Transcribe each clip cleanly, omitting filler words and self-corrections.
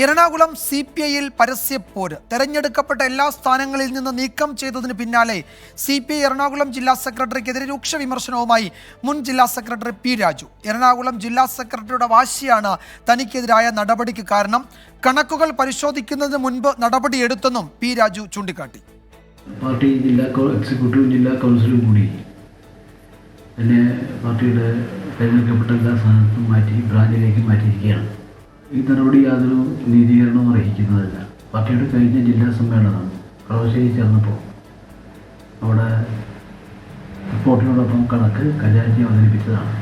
എറണാകുളം CPI-യിൽ പരസ്യപ്പോര്. തെരഞ്ഞെടുക്കപ്പെട്ട എല്ലാ സ്ഥാനങ്ങളിൽ നിന്ന് നീക്കം ചെയ്തതിന് പിന്നാലെ CPI എറണാകുളം ജില്ലാ സെക്രട്ടറിക്കെതിരെ രൂക്ഷ വിമർശനവുമായി മുൻ ജില്ലാ സെക്രട്ടറി P. രാജു. എറണാകുളം ജില്ലാ സെക്രട്ടറിയുടെ വാശിയാണ് തനിക്കെതിരായ നടപടിക്ക് കാരണം. കണക്കുകൾ പരിശോധിക്കുന്നതിന് മുൻപ് നടപടിയെടുത്തെന്നും P. രാജു ചൂണ്ടിക്കാട്ടി. പാർട്ടി ജില്ലാ എക്സിക്യൂട്ടീവ് ജില്ലാ കൗൺസിലും കൂടി എന്നെ പാർട്ടിയുടെ തിരഞ്ഞെടുക്കപ്പെട്ട എല്ലാ സ്ഥാനത്തും മാറ്റി ബ്രാഞ്ചിലേക്ക് മാറ്റിയിരിക്കുകയാണ്. ഈ നടപടി യാതൊരു നീതീകരണവും അർഹിക്കുന്നതല്ല. പാർട്ടിയുടെ കഴിഞ്ഞ ജില്ലാ സമ്മേളനം കളമശ്ശേരി ചേർന്നപ്പോൾ അവിടെ റിപ്പോർട്ടിനോടൊപ്പം കണക്ക് ഖജാൻജി അവതരിപ്പിച്ചതാണ്.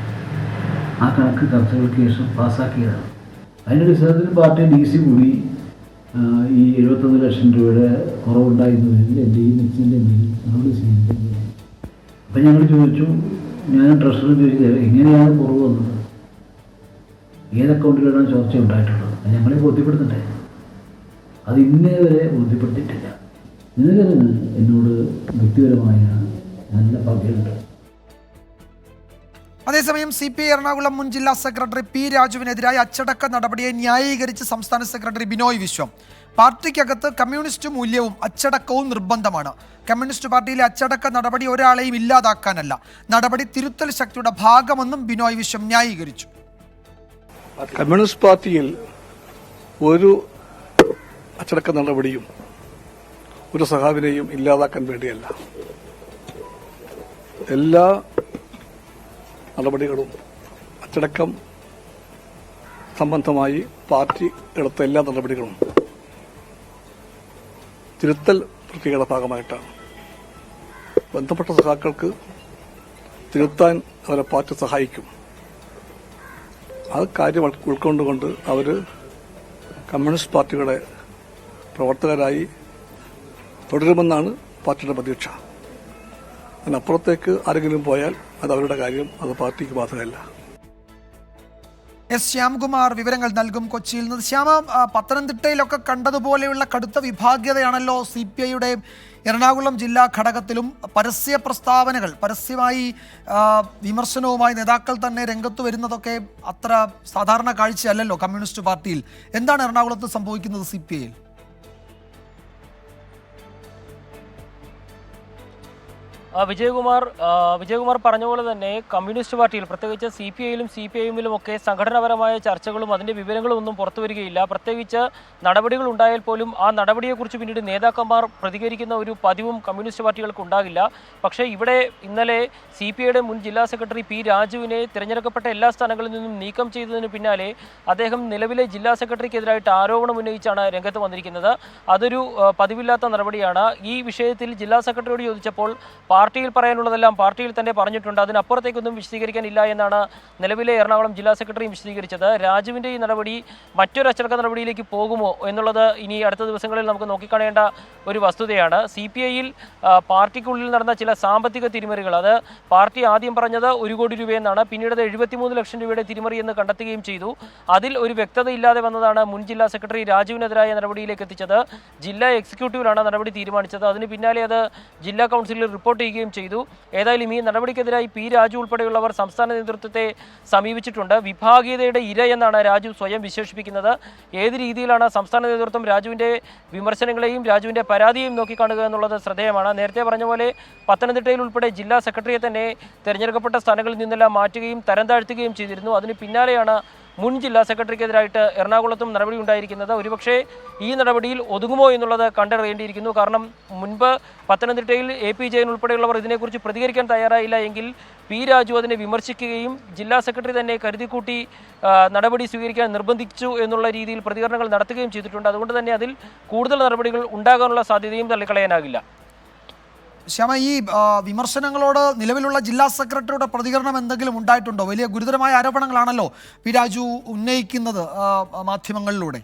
ആ കണക്ക് ചർച്ചകൾക്ക് ശേഷം പാസ്സാക്കിയതാണ്. അതിൻ്റെ അടിസ്ഥാനത്തിൽ പാർട്ടി DC കൂടി ഈ 71 ലക്ഷം രൂപയുടെ കുറവുണ്ടായിരുന്നതിൽ എന്റെയും നടപടി സ്വീകരിക്കുന്നത്. അപ്പം ഞങ്ങൾ ചോദിച്ചു, ഞാൻ ട്രഷറി ചോദിച്ചത് എങ്ങനെയാണ് കുറവ് വന്നത്, ഏത് അക്കൗണ്ടിലാണ് ചോർച്ച ഉണ്ടായിട്ടുള്ളത്, ഞങ്ങളെ ബോധ്യപ്പെടുത്തണ്ടേ? അത് ഇന്നേ വരെ ബോധ്യപ്പെടുത്തിയിട്ടില്ല. ഇതിന് എന്നോട് വ്യക്തിപരമായ നല്ല പകയുണ്ട്. അതേസമയം CPI എറണാകുളം മുൻ ജില്ലാ സെക്രട്ടറി P. രാജുവിനെതിരായ അച്ചടക്ക നടപടിയെ ന്യായീകരിച്ച് സംസ്ഥാന സെക്രട്ടറി ബിനോയ് വിശ്വം. പാർട്ടിക്കകത്ത് കമ്മ്യൂണിസ്റ്റ് മൂല്യവും അച്ചടക്കവും നിർബന്ധമാണ്. കമ്മ്യൂണിസ്റ്റ് പാർട്ടിയിലെ അച്ചടക്ക നടപടി ഒരാളെയും ഇല്ലാതാക്കാനല്ല, നടപടി തിരുത്തൽ ശക്തിയുടെ ഭാഗമെന്നും ബിനോയ് വിശ്വം ന്യായീകരിച്ചു. കമ്മ്യൂണിസ്റ്റ് പാർട്ടിയിൽ ഒരു അച്ചടക്ക നടപടിയും ഒരു സഹാവിനെയും ഇല്ലാതാക്കാൻ വേണ്ടിയല്ല. എല്ലാ നടപടികളും അച്ചടക്കം സംബന്ധമായി പാർട്ടി എടുത്ത എല്ലാ നടപടികളും തിരുത്തൽ പ്രക്രിയയുടെ ഭാഗമായിട്ടാണ്. ബന്ധപ്പെട്ട സഖാക്കൾക്ക് തിരുത്താൻ അവരെ പാർട്ടി സഹായിക്കും. ആ കാര്യം ഉൾക്കൊണ്ടുകൊണ്ട് അവർ കമ്മ്യൂണിസ്റ്റ് പാർട്ടിയുടെ പ്രവർത്തകരായി തുടരുമെന്നാണ് പാർട്ടിയുടെ പ്രതീക്ഷ. അതിനപ്പുറത്തേക്ക് ആരെങ്കിലും പോയാൽ അത് അവരുടെ കാര്യം, അത് പാർട്ടിക്ക് ബാധകമല്ല. S. ശ്യാംകുമാർ വിവരങ്ങൾ നൽകും കൊച്ചിയിൽ നിന്ന്. ശ്യാമ, പത്തനംതിട്ടയിലൊക്കെ കണ്ടതുപോലെയുള്ള കടുത്ത വിഭാഗീയതയാണല്ലോ CPI-യുടെ എറണാകുളം ജില്ലാ ഘടകത്തിലും. പരസ്യ പ്രസ്താവനകൾ, പരസ്യമായി വിമർശനവുമായി നേതാക്കൾ തന്നെ രംഗത്ത് വരുന്നതൊക്കെ അത്ര സാധാരണ കാഴ്ചയല്ലല്ലോ കമ്മ്യൂണിസ്റ്റ് പാർട്ടിയിൽ. എന്താണ് എറണാകുളത്ത് സംഭവിക്കുന്നത് CPI-യിൽ? വിജയകുമാർ പറഞ്ഞ പോലെ തന്നെ കമ്മ്യൂണിസ്റ്റ് പാർട്ടിയിൽ, പ്രത്യേകിച്ച് CPI-യിലും CPI-എമ്മിലും ഒക്കെ സംഘടനാപരമായ ചർച്ചകളും അതിൻ്റെ വിവരങ്ങളും ഒന്നും പുറത്തു വരികയില്ല. പ്രത്യേകിച്ച് നടപടികൾ ഉണ്ടായാൽ പോലും ആ നടപടിയെക്കുറിച്ച് പിന്നീട് നേതാക്കന്മാർ പ്രതികരിക്കുന്ന ഒരു പതിവും കമ്മ്യൂണിസ്റ്റ് പാർട്ടികൾക്ക് ഉണ്ടാകില്ല. പക്ഷേ ഇവിടെ ഇന്നലെ CPI-യുടെ മുൻ ജില്ലാ സെക്രട്ടറി P. രാജുവിനെ തിരഞ്ഞെടുക്കപ്പെട്ട എല്ലാ സ്ഥാനങ്ങളിൽ നിന്നും നീക്കം ചെയ്തതിന് പിന്നാലെ അദ്ദേഹം നിലവിലെ ജില്ലാ സെക്രട്ടറിക്കെതിരായിട്ട് ആരോപണം ഉന്നയിച്ചാണ് രംഗത്ത് വന്നിരിക്കുന്നത്. അതൊരു പതിവില്ലാത്ത നടപടിയാണ്. ഈ വിഷയത്തിൽ ജില്ലാ സെക്രട്ടറിയോട് ചോദിച്ചപ്പോൾ പാർട്ടിയിൽ പറയാനുള്ളതെല്ലാം പാർട്ടിയിൽ തന്നെ പറഞ്ഞിട്ടുണ്ട്, അതിനപ്പുറത്തേക്കൊന്നും വിശദീകരിക്കാനില്ല എന്നാണ് നിലവിലെ എറണാകുളം ജില്ലാ സെക്രട്ടറിയും വിശദീകരിച്ചത്. രാജുവിൻ്റെ ഈ നടപടി മറ്റൊരു അച്ചടക്ക നടപടിയിലേക്ക് പോകുമോ എന്നുള്ളത് ഇനി അടുത്ത ദിവസങ്ങളിൽ നമുക്ക് നോക്കിക്കാണേണ്ട ഒരു വസ്തുതയാണ്. CPI-യിൽ പാർട്ടിക്കുള്ളിൽ നടന്ന ചില സാമ്പത്തിക തിരിമറികൾ, അത് പാർട്ടി ആദ്യം പറഞ്ഞത് 1 കോടി രൂപയെന്നാണ്, പിന്നീട് 73 ലക്ഷം രൂപയുടെ തിരിമറി എന്ന് കണ്ടെത്തുകയും ചെയ്തു. അതിൽ ഒരു വ്യക്തതയില്ലാതെ വന്നതാണ് മുൻ ജില്ലാ സെക്രട്ടറി രാജുവിനെതിരായ നടപടിയിലേക്ക് എത്തിച്ചത്. ജില്ലാ എക്സിക്യൂട്ടീവിലാണ് നടപടി തീരുമാനിച്ചത്. അതിന് പിന്നാലെ അത് ജില്ലാ കൗൺസിലിൽ റിപ്പോർട്ട് ചെയ്യുകയും ചെയ്തു. ഏതായാലും ഈ നടപടിക്കെതിരായി P. രാജു ഉൾപ്പെടെയുള്ളവർ സംസ്ഥാന നേതൃത്വത്തെ സമീപിച്ചിട്ടുണ്ട്. വിഭാഗീയതയുടെ ഇര എന്നാണ് രാജു സ്വയം വിശേഷിപ്പിക്കുന്നത്. ഏത് രീതിയിലാണ് സംസ്ഥാന നേതൃത്വം രാജുവിൻ്റെ വിമർശനങ്ങളെയും രാജുവിൻ്റെ പരാതിയെയും നോക്കിക്കാണുക എന്നുള്ളത് ശ്രദ്ധേയമാണ്. നേരത്തെ പറഞ്ഞ പോലെ പത്തനംതിട്ടയിൽ ഉൾപ്പെടെ ജില്ലാ സെക്രട്ടറിയെ തന്നെ തിരഞ്ഞെടുക്കപ്പെട്ട സ്ഥാനങ്ങളിൽ നിന്നെല്ലാം മാറ്റുകയും തരം താഴ്ത്തുകയും ചെയ്തിരുന്നു. അതിന് പിന്നാലെയാണ് മുൻ ജില്ലാ സെക്രട്ടറിക്കെതിരായിട്ട് എറണാകുളത്തും നടപടി ഉണ്ടായിരിക്കുന്നത്. ഒരുപക്ഷെ ഈ നടപടിയിൽ ഒതുങ്ങുമോ എന്നുള്ളത് കണ്ടറിയേണ്ടിയിരിക്കുന്നു. കാരണം മുൻപ് പത്തനംതിട്ടയിൽ AP ജയൻ ഉൾപ്പെടെയുള്ളവർ ഇതിനെക്കുറിച്ച് പ്രതികരിക്കാൻ തയ്യാറായില്ല എങ്കിൽ P. രാജു അതിനെ വിമർശിക്കുകയും ജില്ലാ സെക്രട്ടറി തന്നെ കരുതിക്കൂട്ടി നടപടി സ്വീകരിക്കാൻ നിർബന്ധിച്ചു എന്നുള്ള രീതിയിൽ പ്രതികരണങ്ങൾ നടത്തുകയും ചെയ്തിട്ടുണ്ട്. അതുകൊണ്ട് തന്നെ അതിൽ കൂടുതൽ നടപടികൾ ഉണ്ടാകാനുള്ള സാധ്യതയും തള്ളിക്കളയാനാകില്ല. ശ്യാമ, ഈ വിമർശനങ്ങളോട് നിലവിലുള്ള ജില്ലാ സെക്രട്ടറിയുടെ പ്രതികരണം എന്തെങ്കിലും ഉണ്ടായിട്ടുണ്ടോ? വലിയ ഗുരുതരമായ ആരോപണങ്ങളാണല്ലോ P. രാജു ഉന്നയിക്കുന്നത് മാധ്യമങ്ങളിലൂടെ.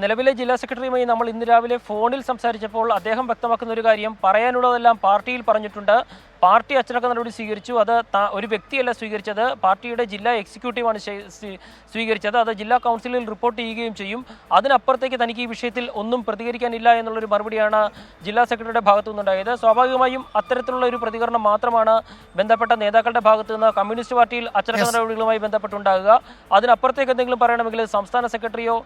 നിലവിലെ ജില്ലാ സെക്രട്ടറിയുമായി നമ്മൾ ഇന്ന് രാവിലെ ഫോണിൽ സംസാരിച്ചപ്പോൾ അദ്ദേഹം വ്യക്തമാക്കുന്ന ഒരു കാര്യം, പറയാനുള്ളതെല്ലാം പാർട്ടിയിൽ പറഞ്ഞിട്ടുണ്ട്, പാർട്ടി അച്ചടക്ക നടപടി സ്വീകരിച്ചു. അത് ഒരു വ്യക്തിയല്ല സ്വീകരിച്ചത്, പാർട്ടിയുടെ ജില്ലാ എക്സിക്യൂട്ടീവാണ് സ്വീകരിച്ചത്. അത് ജില്ലാ കൗൺസിലിൽ റിപ്പോർട്ട് ചെയ്യുകയും ചെയ്യും. അതിനപ്പുറത്തേക്ക് തനിക്ക് ഈ വിഷയത്തിൽ ഒന്നും പ്രതികരിക്കാനില്ല എന്നുള്ളൊരു മറുപടിയാണ് ജില്ലാ സെക്രട്ടറിയുടെ ഭാഗത്തു നിന്നുണ്ടായത്. സ്വാഭാവികമായും അത്തരത്തിലുള്ള ഒരു പ്രതികരണം മാത്രമാണ് ബന്ധപ്പെട്ട നേതാക്കളുടെ ഭാഗത്തു നിന്ന് കമ്മ്യൂണിസ്റ്റ് പാർട്ടിയിൽ അച്ചടക്ക നടപടികളുമായി ബന്ധപ്പെട്ടുണ്ടാകുക. അതിനപ്പുറത്തേക്ക് എന്തെങ്കിലും പറയണമെങ്കിൽ സംസ്ഥാന സെക്രട്ടറിയോ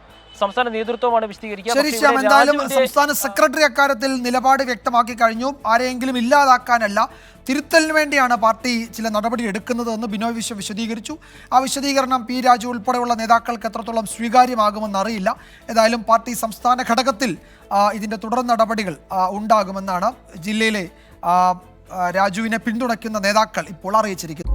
സംസ്ഥാന നേതൃത്വമാണ് വിശദീകരിക്കുക. ശരി ശ്യാം, എന്തായാലും സംസ്ഥാന സെക്രട്ടറി അക്കാര്യത്തിൽ നിലപാട് വ്യക്തമാക്കി കഴിഞ്ഞു. ആരെയെങ്കിലും ഇല്ലാതാക്കാനല്ല, തിരുത്തലിന് വേണ്ടിയാണ് പാർട്ടി ചില നടപടി എടുക്കുന്നതെന്ന് ബിനോയ് വിശ്വം വിശദീകരിച്ചു. ആ വിശദീകരണം പി രാജു ഉൾപ്പെടെയുള്ള നേതാക്കൾക്ക് എത്രത്തോളം സ്വീകാര്യമാകുമെന്ന് അറിയില്ല. ഏതായാലും പാർട്ടി സംസ്ഥാന ഘടകത്തിൽ ഇതിൻ്റെ തുടർ നടപടികൾ ഉണ്ടാകുമെന്നാണ് ജില്ലയിലെ രാജുവിനെ പിന്തുണയ്ക്കുന്ന നേതാക്കൾ ഇപ്പോൾ അറിയിച്ചിരിക്കുന്നത്.